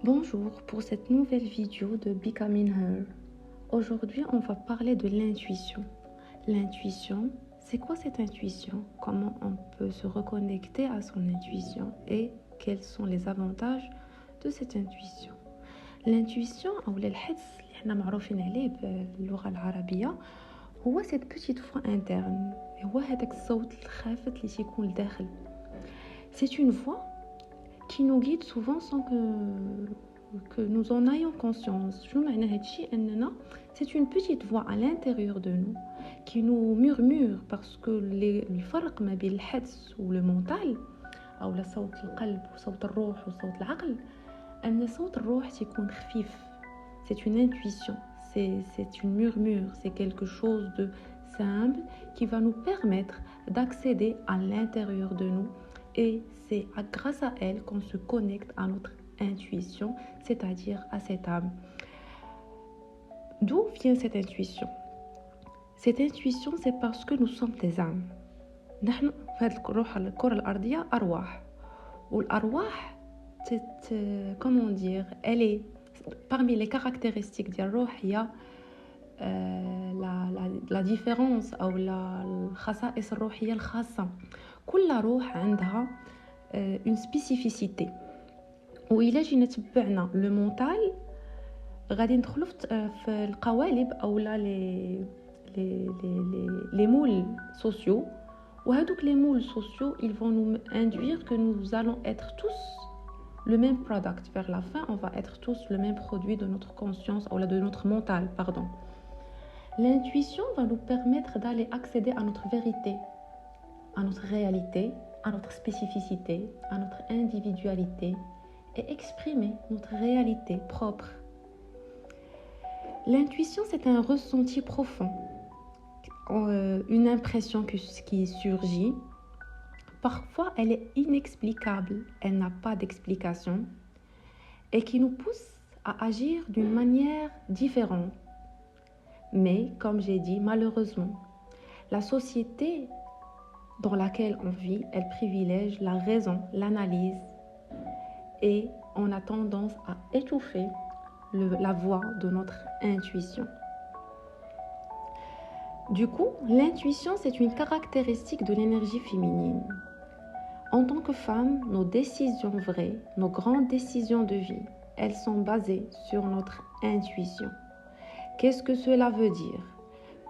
Bonjour pour cette nouvelle vidéo de Becoming Her. Aujourd'hui, on va parler de l'intuition. L'intuition, c'est quoi cette intuition? Comment on peut se reconnecter à son intuition et quels sont les avantages de cette intuition? L'intuition أو الحدس اللي احنا معروفين عليه باللغة العربية هو cette petite voix interne. هو هذاك الصوت الخافت اللي تيكون لداخل. C'est une voix qui nous guide souvent sans que nous en ayons conscience. C'est une petite voix à l'intérieur de nous qui nous murmure parce que الفرق ما بين الحدس والمنطال أو صوت القلب وصوت الروح وصوت العقل أن صوت الروح تكون خفيف. C'est une intuition, c'est une murmure, c'est quelque chose de simple qui va nous permettre d'accéder à l'intérieur de nous. Et c'est grâce à elle qu'on se connecte à notre intuition, c'est-à-dire à cette âme. D'où vient cette intuition? Cette intuition, c'est parce que nous sommes des âmes. نحن في هذه الكرة الأرضية أرواح. والأرواح comment dire, elle est parmi les caractéristiques ديال الروح هي la différence أو الخصائص الروحية الخاصة. كل روح عندها une spécificité. وإلا جينا تبعنا لو مونتال غادي ندخلوا في القوالب أو لا les moules sociaux. وهذوك les moules sociaux, ils vont nous induire que nous allons être tous le même product. Vers la fin, on va être tous le même produit de notre conscience ou de notre mental, pardon. L'intuition va nous permettre d'aller accéder à notre vérité, à notre réalité, à notre spécificité, à notre individualité et exprimer notre réalité propre. L'intuition, c'est un ressenti profond, une impression qui surgit. Parfois, elle est inexplicable, elle n'a pas d'explication et qui nous pousse à agir d'une manière différente. Mais, comme j'ai dit, malheureusement, la société dans laquelle on vit, elle privilège la raison, l'analyse et on a tendance à étouffer la voix de notre intuition. Du coup, l'intuition, c'est une caractéristique de l'énergie féminine. En tant que femme, nos décisions vraies, nos grandes décisions de vie, elles sont basées sur notre intuition. Qu'est-ce que cela veut dire?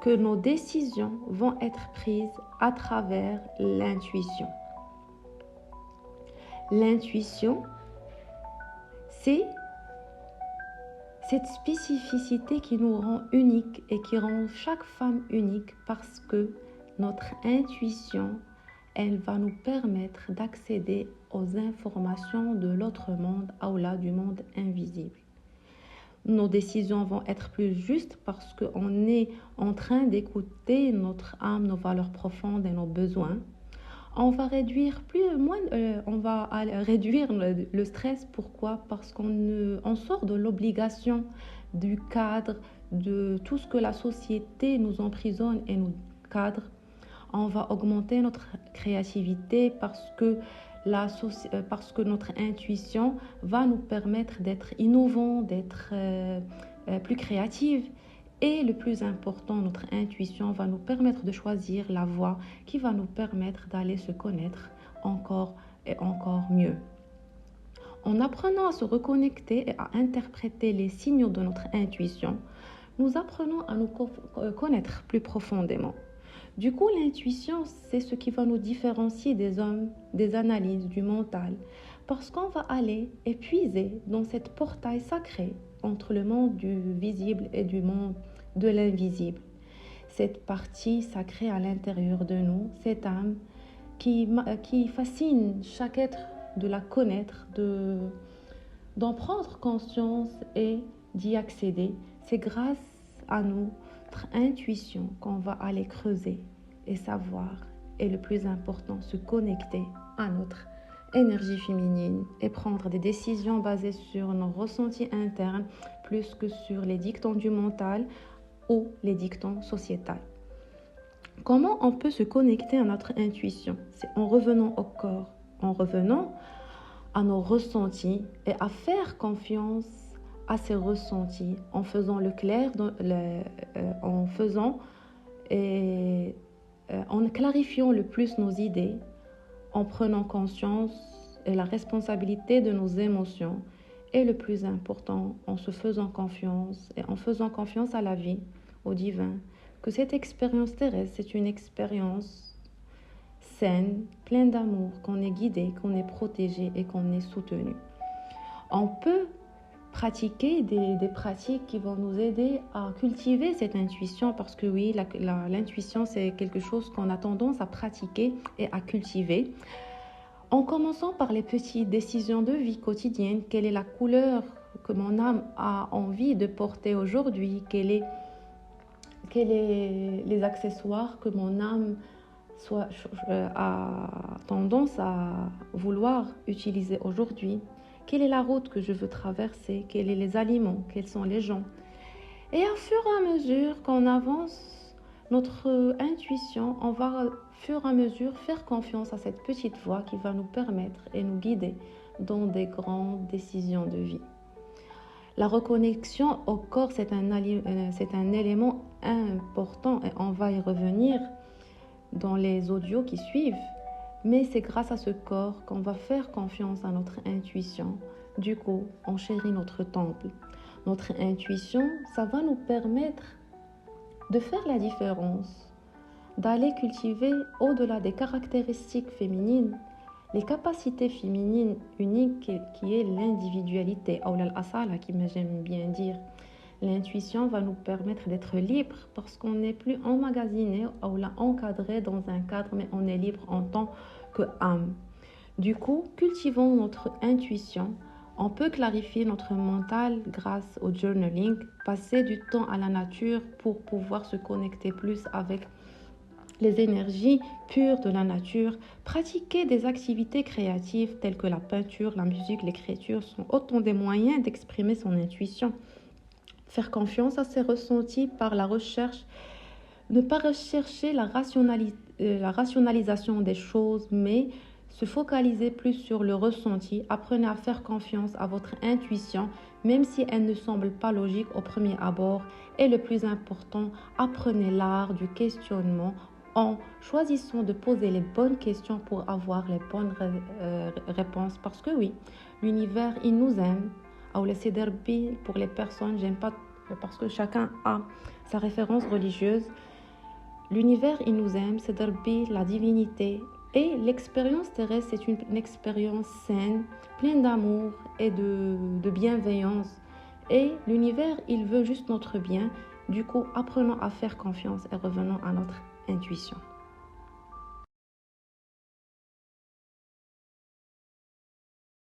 Que nos décisions vont être prises à travers l'intuition. L'intuition, c'est cette spécificité qui nous rend uniques et qui rend chaque femme unique parce que notre intuition, elle va nous permettre d'accéder aux informations de l'autre monde, ou là du monde invisible. Nos décisions vont être plus justes parce qu'on est en train d'écouter notre âme, nos valeurs profondes et nos besoins. On va réduire le stress. Pourquoi? Parce qu'on sort de l'obligation, du cadre, de tout ce que la société nous emprisonne et nous cadre. On va augmenter notre créativité parce que notre intuition va nous permettre d'être innovants, d'être plus créatifs. Et le plus important, notre intuition va nous permettre de choisir la voie qui va nous permettre d'aller se connaître encore et encore mieux. En apprenant à se reconnecter et à interpréter les signaux de notre intuition, nous apprenons à nous connaître plus profondément. Du coup, l'intuition, c'est ce qui va nous différencier des hommes, des analyses, du mental, parce qu'on va aller épuiser dans cette portail sacré entre le monde du visible et du monde de l'invisible. Cette partie sacrée à l'intérieur de nous, cette âme qui fascine chaque être de la connaître, d'en prendre conscience et d'y accéder. C'est grâce à notre intuition qu'on va aller creuser et savoir, et le plus important, se connecter à notre énergie féminine et prendre des décisions basées sur nos ressentis internes plus que sur les dictons du mental ou les dictons sociétaux. Comment on peut se connecter à notre intuition? C'est en revenant au corps, en revenant à nos ressentis et à faire confiance à ces ressentis en faisant le clair, en faisant et en clarifiant le plus nos idées, en prenant conscience et la responsabilité de nos émotions et le plus important, en se faisant confiance et en faisant confiance à la vie, au divin, que cette expérience terrestre, c'est une expérience saine, pleine d'amour, qu'on est guidé, qu'on est protégé et qu'on est soutenu. On peut pratiquer des pratiques qui vont nous aider à cultiver cette intuition parce que oui, l'intuition, c'est quelque chose qu'on a tendance à pratiquer et à cultiver. En commençant par les petites décisions de vie quotidienne, quelle est la couleur que mon âme a envie de porter aujourd'hui, quels sont les accessoires que mon âme a tendance à vouloir utiliser aujourd'hui, quelle est la route que je veux traverser, quels sont les aliments, quels sont les gens. Et à fur et à mesure qu'on avance notre intuition, on va au fur et à mesure faire confiance à cette petite voix qui va nous permettre et nous guider dans des grandes décisions de vie. La reconnexion au corps, c'est un élément important et on va y revenir dans les audios qui suivent. Mais c'est grâce à ce corps qu'on va faire confiance à notre intuition. Du coup, on chérit notre temple. Notre intuition, ça va nous permettre de faire la différence, d'aller cultiver au-delà des caractéristiques féminines, les capacités féminines uniques qui est l'individualité, ou l'asala, qui j'aime bien dire. L'intuition va nous permettre d'être libre parce qu'on n'est plus emmagasiné ou encadré dans un cadre, mais on est libre en tant qu'âme. Du coup, cultivons notre intuition. On peut clarifier notre mental grâce au journaling, passer du temps à la nature pour pouvoir se connecter plus avec les énergies pures de la nature, pratiquer des activités créatives telles que la peinture, la musique, l'écriture sont autant des moyens d'exprimer son intuition. Faire confiance à ses ressentis par la recherche, ne pas rechercher la rationalisation des choses, mais se focaliser plus sur le ressenti. Apprenez à faire confiance à votre intuition, même si elle ne semble pas logique au premier abord. Et le plus important, apprenez l'art du questionnement en choisissant de poser les bonnes questions pour avoir les bonnes réponses. Parce que oui, l'univers, il nous aime. Pour les personnes, j'aime pas parce que chacun a sa référence religieuse. L'univers, il nous aime, c'est la divinité. Et l'expérience terrestre, c'est une expérience saine, pleine d'amour et de bienveillance. Et l'univers, il veut juste notre bien. Du coup, apprenons à faire confiance et revenons à notre intuition.